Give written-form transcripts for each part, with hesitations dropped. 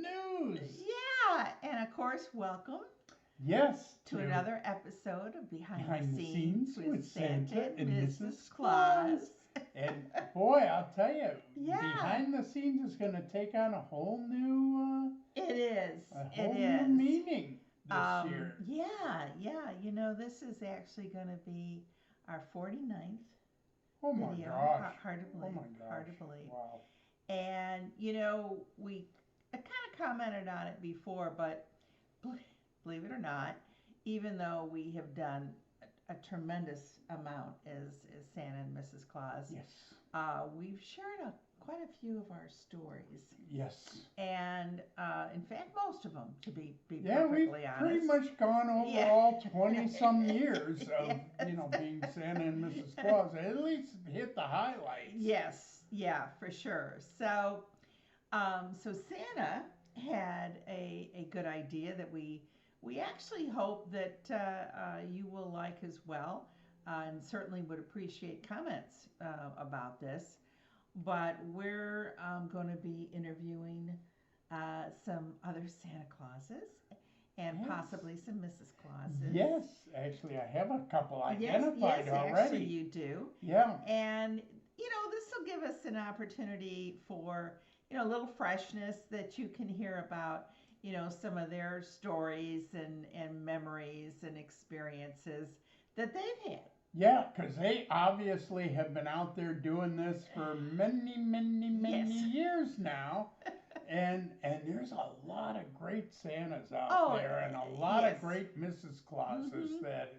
news. Yeah, and of course, welcome Yes, to another episode of Behind Behind the the Scenes Scenes with with Santa Santa and and Mrs. Mrs. Claus. Claus. And boy, I'll tell you, Yeah, Behind the Scenes is going to take on it is. a It whole new is. meaning this year. Yeah. You know, this is actually going to be our 49th Oh my video. gosh. Hard to Oh believe. my Hard gosh. to believe. Wow. And, you know, we kind of commented on it before, but believe it or not, even though we have done a tremendous amount as Santa and Mrs. Claus, Yes. we've shared quite a few of our stories. Yes. And in fact, most of them, to be Yeah, we've perfectly honest. pretty much gone over Yeah. all 20 some years of, Yes. being Santa and Mrs. Claus. At least hit the highlights. Yes, yeah, for sure. So Santa had a good idea that we actually hope that you will like as well, and certainly would appreciate comments about this. But we're going to be interviewing some other Santa Clauses and Yes. possibly some Mrs. Clauses. Yes, actually, I have a couple Yes, identified already. actually you do. Yeah. And, you know, this will give us an opportunity for, you know, a little freshness that you can hear about, you know, some of their stories and memories and experiences that they've had. Yeah, because they obviously have been out there doing this for many Yes. years now. And there's a lot of great Santas out Oh, there and a lot yes. of great Mrs. Clauses Mhm. that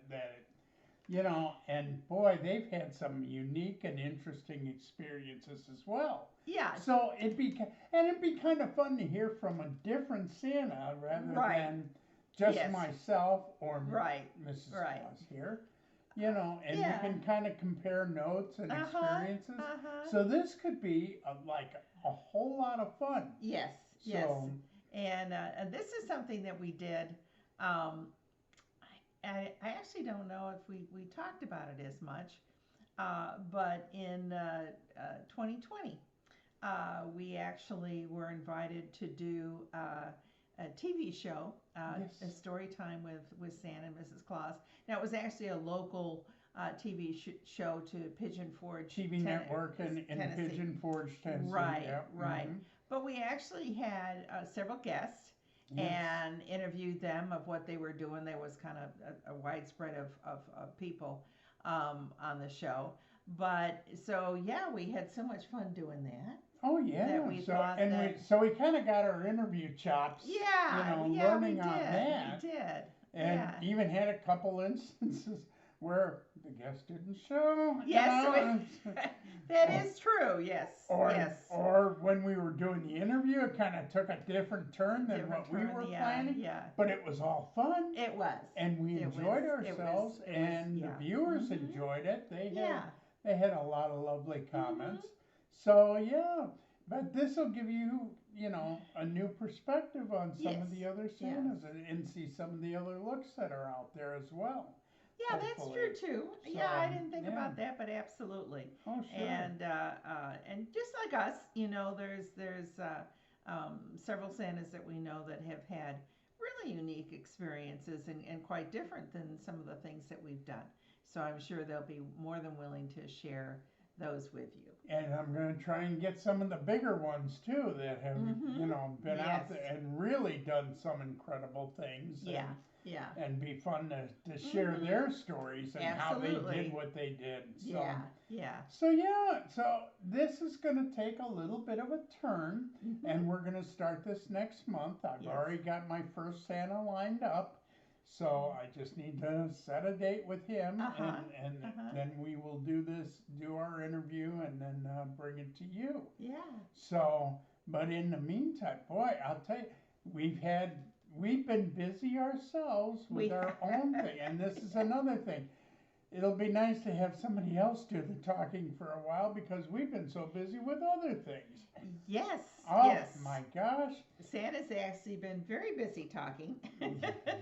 and boy, they've had some unique and interesting experiences as well. Yeah, So it'd be kind of fun to hear from a different Santa rather Right. than just Yes. myself or right. Mrs. Right. Claus here. And Yeah. you can kind of compare notes and Uh-huh. experiences. Uh-huh. So this could be like a whole lot of fun. Yes. So And this is something that we did. Um, I actually don't know if we talked about it as much, but in 2020, we actually were invited to do a TV show, Yes. a story time with Santa and Mrs. Claus. Now, it was actually a local TV show to Pigeon Forge, TV Network in Tennessee. Pigeon Forge, Tennessee. Right, Yep. right. Mhm. But we actually had several guests Yes. and interviewed them of what they were doing. There was kind of a widespread of people on the show. But so, yeah, we had so much fun doing that. Oh yeah. That we So thought and that- we kind of got our interview chops. Yeah, we learning did. on that. We did. And Yeah. even had a couple instances where the guest didn't show. Yes, that is true. Yes. Yes. Or when we were doing the interview, it kind of took a different turn than Different what we turn, were yeah, planning. Yeah. But it was all fun, It was. and we It was- enjoyed it ourselves, was- and yeah. the viewers Mhm. enjoyed it. Yeah. They had a lot of lovely Mm-hmm. comments. So yeah, but this will give you a new perspective on some of Yes, the other yes. Santas and see some of the other looks that are out there as well. Yeah, that's true Hopefully. too. Yeah, I So, didn't think yeah. about that, but absolutely. Oh sure. And just like us, you know, there's several Santas that we know that have had really unique experiences and quite different than some of the things that we've done. So I'm sure they'll be more than willing to share those with you. And I'm going to try and get some of the bigger ones too that have, Mhm. been Yes. out there and really done some incredible things. Yeah, yeah, And be fun to share Mhm. their stories and how they Absolutely. did what they did. So, yeah. So this is going to take a little bit of a turn, Mhm. and we're going to start this next month. I've Yes. already got my first Santa lined up. So I just need to set a date with him, Uh-huh, and uh-huh. then we will do our interview, and then bring it to you. Yeah. So, but in the meantime, boy, I'll tell you, we've been busy ourselves with We- our own thing, and this is another thing. It'll be nice to have somebody else do the talking for a while because we've been so busy with other things. Yes. Oh Yes. my gosh! Santa's actually been very busy talking.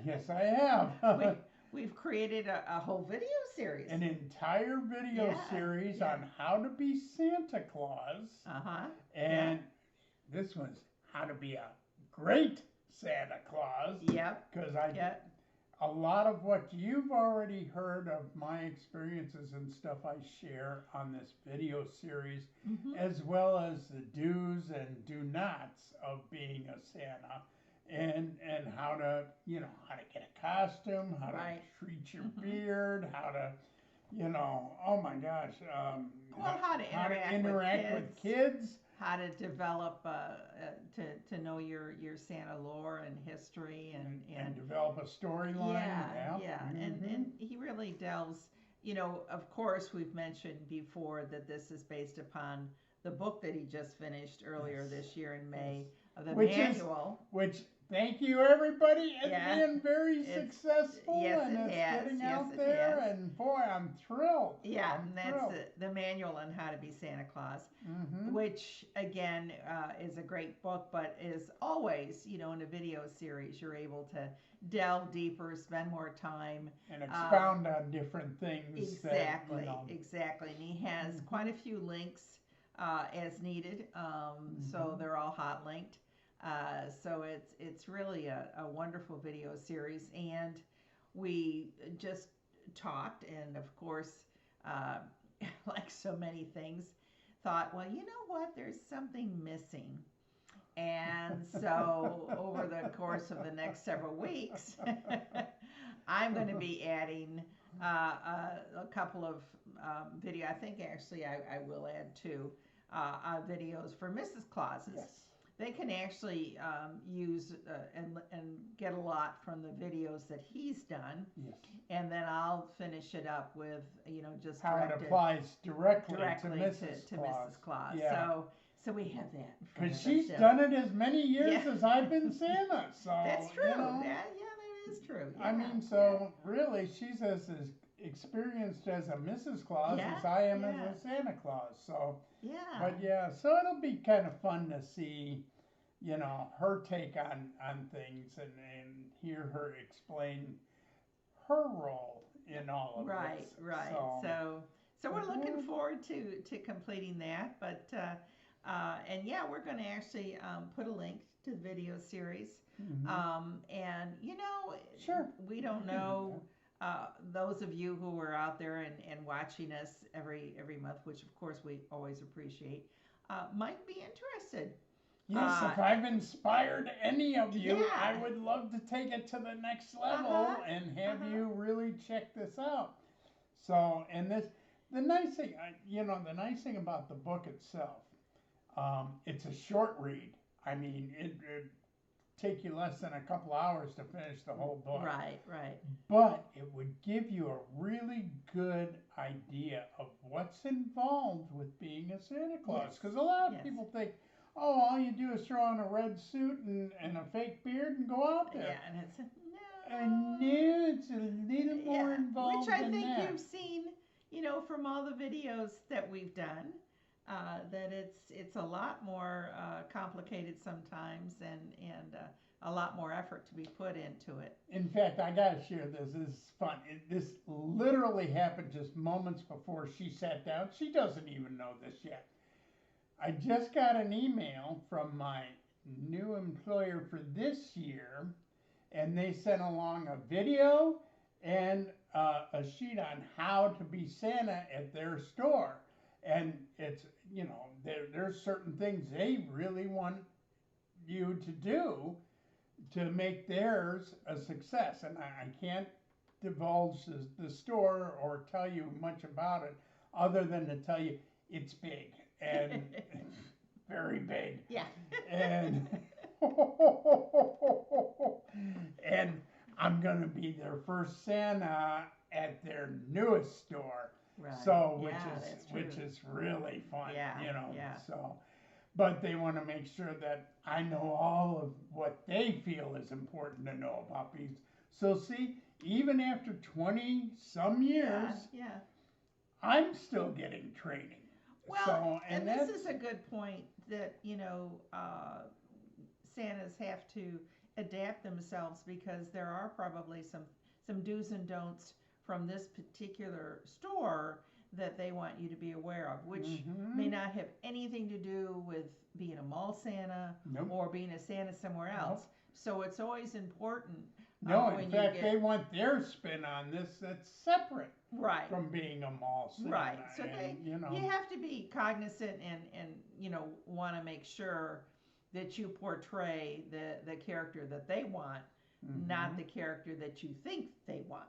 Yes, I have. We've created a whole video series. An entire video Yeah, series yeah. on how to be Santa Claus, Uh-huh. and this one's how to be a great Santa Claus. Yep. Because Yep. a lot of what you've already heard of my experiences and stuff I share on this video series, Hmm. as well as the do's and do nots of being a Santa, and how to, how to get a costume, how Right. to treat your Hmm. beard, how to, oh my gosh, Well, how to interact with kids. how to develop, to know your Santa lore and history, And develop a storyline. yeah, and he really delves. Of course, we've mentioned before that this is based upon the book that he just finished earlier Yes. this year in May, of the Which manual. Which, thank you everybody, it's Yeah. been very It's- successful, yes, and it it's has. getting Yes, out it there, has. and boy, I'm thrilled. Yeah, I'm and that's thrilled. the manual on how to be Santa Claus, Mhm. which again is a great book, but is always, in a video series, you're able to delve deeper, spend more time. And expound on different things. Exactly, That, exactly. And he has Mhm. quite a few links as needed, so they're all hot linked. So it's really a wonderful video series, and we just talked, and of course, like so many things, thought, well, you know what? There's something missing. And so, over the course of the next several weeks, I'm going to be adding a couple of video. I think actually I will add two videos for Mrs. Clauses. Yes. They can actually use and get a lot from the videos that he's done, Yes. and then I'll finish it up with just How it directed applies directly to directly Mrs. to Claus. Mrs. Claus. Yeah. So we have that. in front Because of us, she's so- done it as many years Yeah. as I've been Santa. So That's true. You know, That is true. I Yeah, mean, so really, she's as experienced as a Mrs. Claus Yeah, as I am yeah. as a Santa Claus. So, yeah. but yeah, so it'll be kind of fun to see, her take on things, and hear her explain her role in all of Right, this. right. So, So we're looking Yeah. forward to completing that. But and yeah, we're going to actually put a link to the video series. mhm. And Sure. we don't We can do know. Those of you who are out there and watching us every month, which of course we always appreciate, might be interested. Yes, if I've inspired any of you, Yeah. I would love to take it to the next level and have you really check this out. So, and the nice thing, the nice thing about the book itself, it's a short read. I mean, it'd take you less than a couple hours to finish the whole book. Right. But it would give you a really good idea of what's involved with being a Santa Claus. Yes. Because a lot of Yes. people think, oh, all you do is throw on a red suit and a fake beard and go out there. Yeah, and it's no. And no, it's a little more involved which I than think that. you've seen, from all the videos that we've done, that it's a lot more complicated sometimes, and a lot more effort to be put into it. In fact, I gotta share this. This is fun. This literally happened just moments before she sat down. She doesn't even know this yet. I just got an email from my new employer for this year, and they sent along a video and a sheet on how to be Santa at their store. And it's, there's certain things they really want you to do to make theirs a success. And I can't divulge the store or tell you much about it, other than to tell you it's big and very big. Yeah. And and I'm gonna be their first Santa at their newest store. Right. So Yeah, that's true. which is really fun. Yeah, yeah. So, but they want to make sure that I know all of what they feel is important to know about bees. So see, even after 20 some years, Yeah. I'm still getting training. Well, So, and that's, this is a good point that, Santas have to adapt themselves, because there are probably some do's and don'ts from this particular store that they want you to be aware of, which Mhm. may not have anything to do with being a mall Santa Nope. or being a Santa somewhere else. Nope. So it's always important. No, when in you fact, get- they want their spin on this that's separate Right. from being a mall Santa. Right. So and, you have to be cognizant and want to make sure that you portray the character that they want, not the character that you think they want.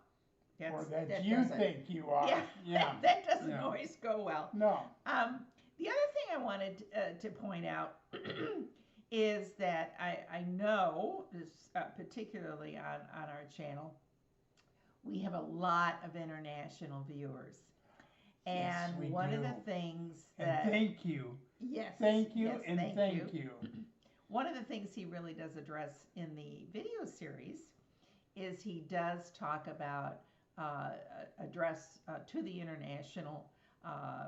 Or that you doesn't- think you are. Yeah, Yeah. that doesn't Yeah. always go well. No. The other thing I wanted to point out is that I know, this, particularly on our channel, we have a lot of international viewers. Yes, And we one of do. the things And that... thank you. Yes. Thank you yes, and thank you. One of the things he really does address in the video series is he does talk about address to the international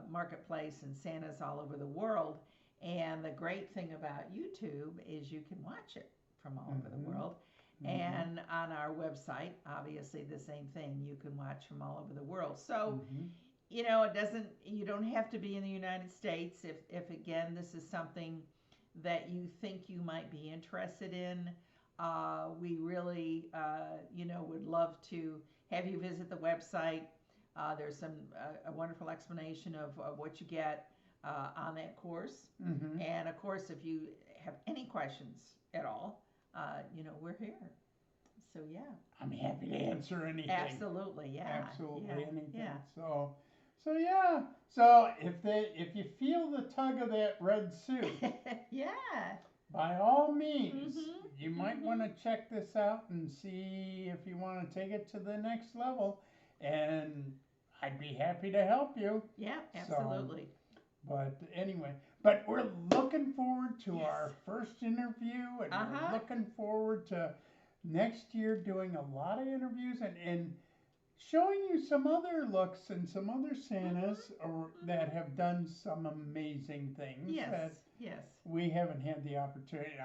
marketplace and Santas all over the world. And the great thing about YouTube is you can watch it from all over the world. And on our website, obviously the same thing. You can watch from all over the world. So, you don't have to be in the United States. If again, this is something that you think you might be interested in, we really, would love to have you visit the website. There's a wonderful explanation of what you get on that course. And of course, if you have any questions at all, we're here. So yeah. I'm happy to answer anything. Absolutely, yeah. Absolutely yeah, anything. Yeah. So yeah. So if you feel the tug of that red suit, Yeah. by all means, Mhm, you might want to check this out and see if you want to take it to the next level. And I'd be happy to help you. Yeah, absolutely. But anyway, we're looking forward to Yes. our first interview, and we're Uh-huh. looking forward to next year doing a lot of interviews and showing you some other looks and some other Santas that have done some amazing things that Yes, yes. we haven't had the opportunity.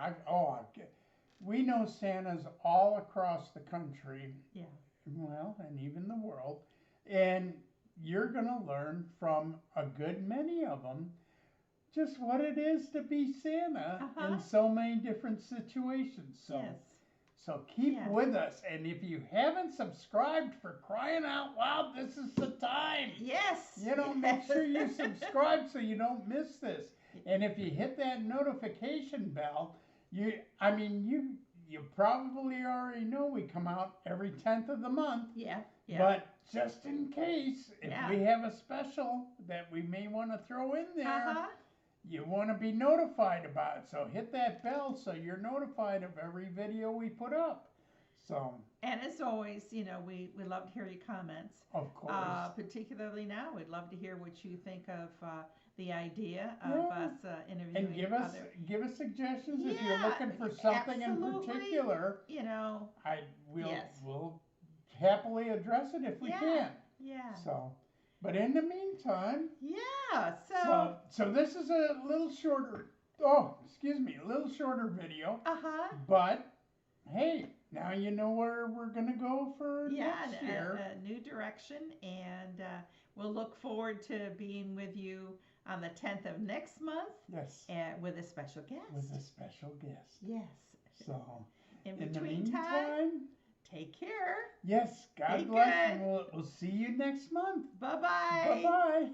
We know Santas all across the country. Yeah. Well, and even the world. And you're going to learn from a good many of them just what it is to be Santa in so many different situations. So, Yes. so keep Yeah. with us. And if you haven't subscribed, for crying out loud, this is the time. Yes. Make sure you subscribe so you don't miss this. And if you hit that notification bell, you probably already know we come out every 10th of the month. Yeah. Yeah. But just in case, if Yeah. we have a special that we may want to throw in there, Uh-huh. you want to be notified about it. So hit that bell so you're notified of every video we put up. So, And as always, we love to hear your comments. of course. Particularly now, we'd love to hear what you think of the idea of Yeah. us interviewing And give us suggestions if you're Yeah, looking for something in absolutely. particular. We'll Yes. happily address it if we Yeah. can. Yeah. So, but in the meantime, Yeah. so this is a little shorter. Oh, excuse me, a little shorter video. But hey, now you know where we're gonna go for next year. A new direction, and we'll look forward to being with you on the 10th of next month. Yes. With a special guest. With a special guest. Yes. So, In the between time, meantime, take care. yes, God Be bless, good. and we'll see you next month. Bye-bye. Bye-bye.